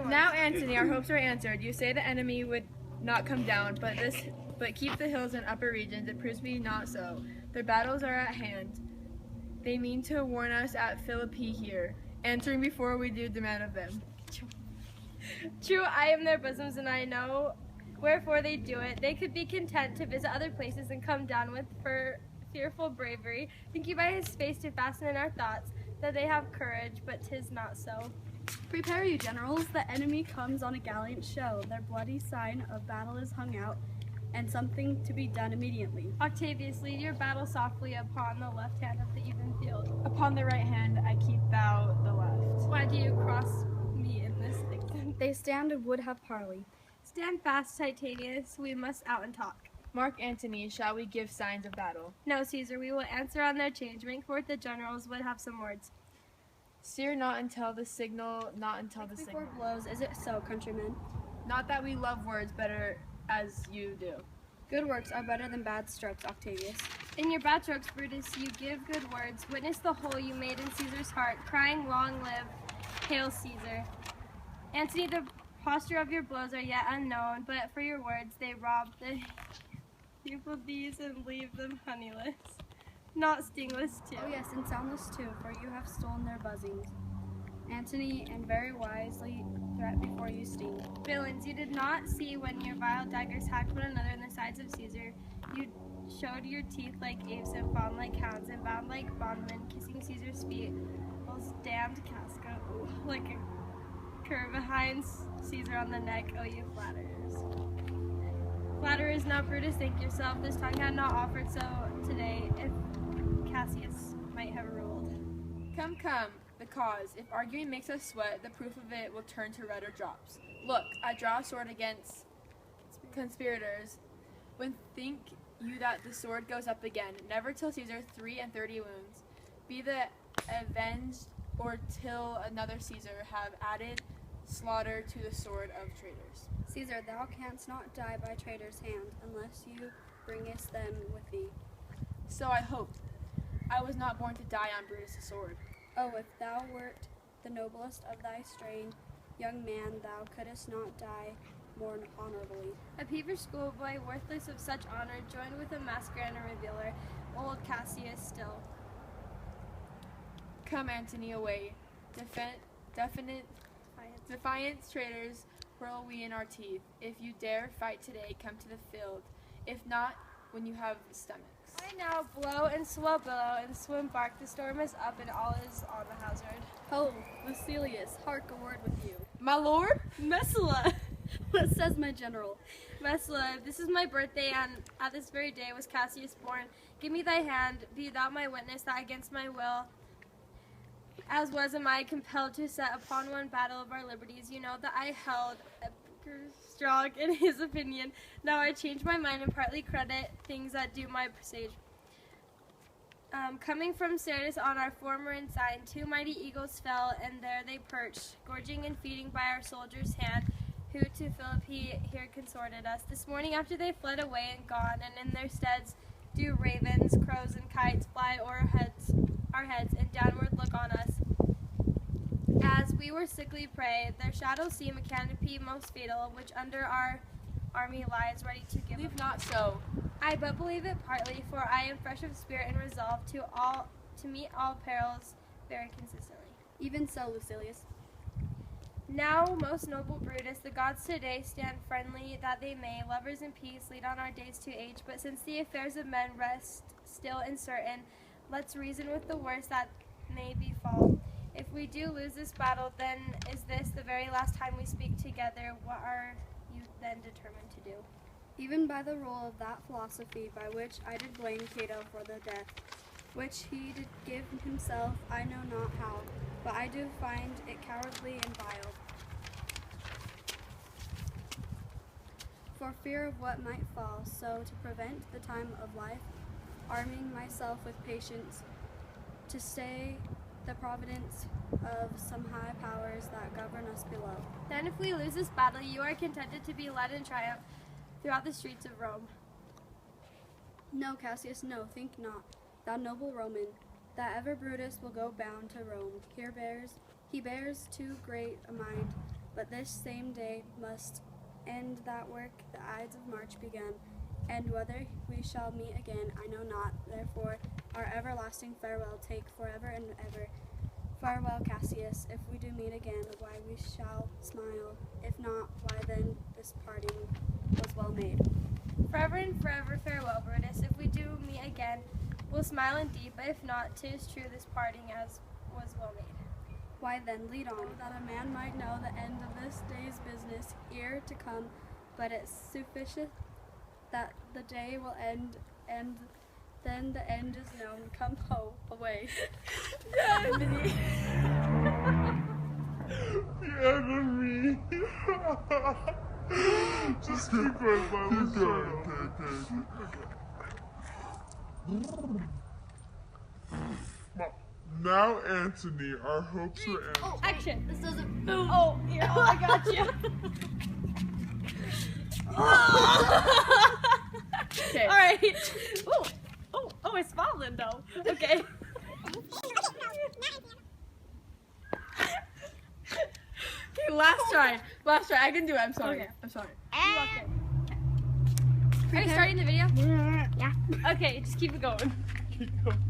Now, Antony, our hopes are answered. You say the enemy would not come down, but keep the hills and upper regions. It proves to be not so. Their battles are at hand. They mean to warn us at Philippi here, answering before we do demand of them. True, I am their bosoms, and I know wherefore they do it. They could be content to visit other places and come down with fearful bravery, thinking by his face to fasten in our thoughts that they have courage, but 'tis not so. Prepare you, generals, the enemy comes on a gallant show. Their bloody sign of battle is hung out, and something to be done immediately. Octavius, lead your battle softly upon the left hand of the even field. Upon the right hand, I keep thou the left. Why do you cross me in this thing? They stand and would have parley. Stand fast, Titanius, we must out and talk. Mark Antony, shall we give signs of battle? No, Caesar, we will answer on their change. Bring forth the generals, would have some words. Seer not until the signal, not until the signal. Before blows, is it so, countrymen? Not that we love words better as you do. Good works are better than bad strokes, Octavius. In your bad strokes, Brutus, you give good words. Witness the hole you made in Caesar's heart, crying, long live, hail Caesar. Antony, the posture of your blows are yet unknown, but for your words they rob the youthful bees and leave them honeyless, not stingless too. Oh yes, and soundless too, for you have stolen their buzzings. Antony, and very wisely threat before you sting. Villains, you did not see when your vile daggers hacked one another in the sides of Caesar. You showed your teeth like apes and fawned like hounds and bound like bondmen, kissing Caesar's feet, whilst damned Casca, like a cur behind Caesar on the neck. Oh, you flatterers. Flatterers, now Brutus, think yourself. This tongue had not offered so today, if Cassius might have ruled. Come, come, the cause. If arguing makes us sweat, the proof of it will turn to redder drops. Look, I draw a sword against conspirators. When think you that the sword goes up again, never till Caesar 33 wounds. Be the avenged, or till another Caesar have added slaughter to the sword of traitors. Caesar, thou canst not die by traitor's hand, unless you bringest them with thee. So I hoped. I was not born to die on Brutus' sword. Oh, if thou wert the noblest of thy strain, young man, thou couldst not die more honorably. A peevish schoolboy, worthless of such honor, joined with a masker and a revealer, old Cassius still. Come, Antony, away. Defiant traitors hurl we in our teeth. If you dare fight today, come to the field. If not, when you have stomachs. I now blow and swell billow and swim bark. The storm is up and all is on the hazard. Ho, Lucilius, hark a word with you. My lord? Messala! What says my general? Messala, this is my birthday, and at this very day was Cassius born. Give me thy hand, be thou my witness, that against my will, as was am I compelled to set upon one battle of our liberties. You know that I held strong in his opinion. Now I change my mind and partly credit things that do my presage. Coming from Sardis on our former ensign, two mighty eagles fell, and there they perched, gorging and feeding by our soldiers' hand, who to Philippi here consorted us. This morning after they fled away and gone, and in their steads do ravens, crows, and kites fly o'er our heads, and downward look on us. As we were sickly prey, their shadows seem a canopy most fatal, which under our army lies ready to give. Believe not so. I but believe it partly, for I am fresh of spirit and resolve to meet all perils very consistently. Even so, Lucilius. Now, most noble Brutus, the gods today stand friendly that they may, lovers in peace, lead on our days to age. But since the affairs of men rest still uncertain, let's reason with the worst that may befall. If we do lose this battle, then is this the very last time we speak together? What are you then determined to do? Even by the rule of that philosophy by which I did blame Cato for the death, which he did give himself, I know not how, but I do find it cowardly and vile. For fear of what might fall, so to prevent the time of life, arming myself with patience, to stay the providence of some high powers that govern us below. Then if we lose this battle, you are contented to be led in triumph throughout the streets of Rome. No, Cassius, no, think not, thou noble Roman, that ever Brutus will go bound to Rome. He bears too great a mind But this same day must end that work the Ides of March began, and whether we shall meet again I know not. Therefore our everlasting farewell take forever and ever. Farewell, Cassius. If we do meet again, why we shall smile. If not, why then this parting was well made. Forever and forever farewell, Brutus. If we do meet again, we'll smile indeed, but if not, 'tis true this parting as was well made. Why then lead on, that a man might know the end of this day's business ere to come, but it sufficeth that the day will end, and then the end is known. Come ho, away. The enemy. Just keep going, Mom. Keep going. Okay. Now, Anthony, our hopes are ended. Oh, action! This doesn't move. Oh, yeah, I got you. Okay. All right. Oh, it's falling though. Okay. Okay, last try. Last try. I can do it. I'm sorry. Okay. I'm sorry. Are you starting the video? Yeah. Okay, just keep it going. Keep going.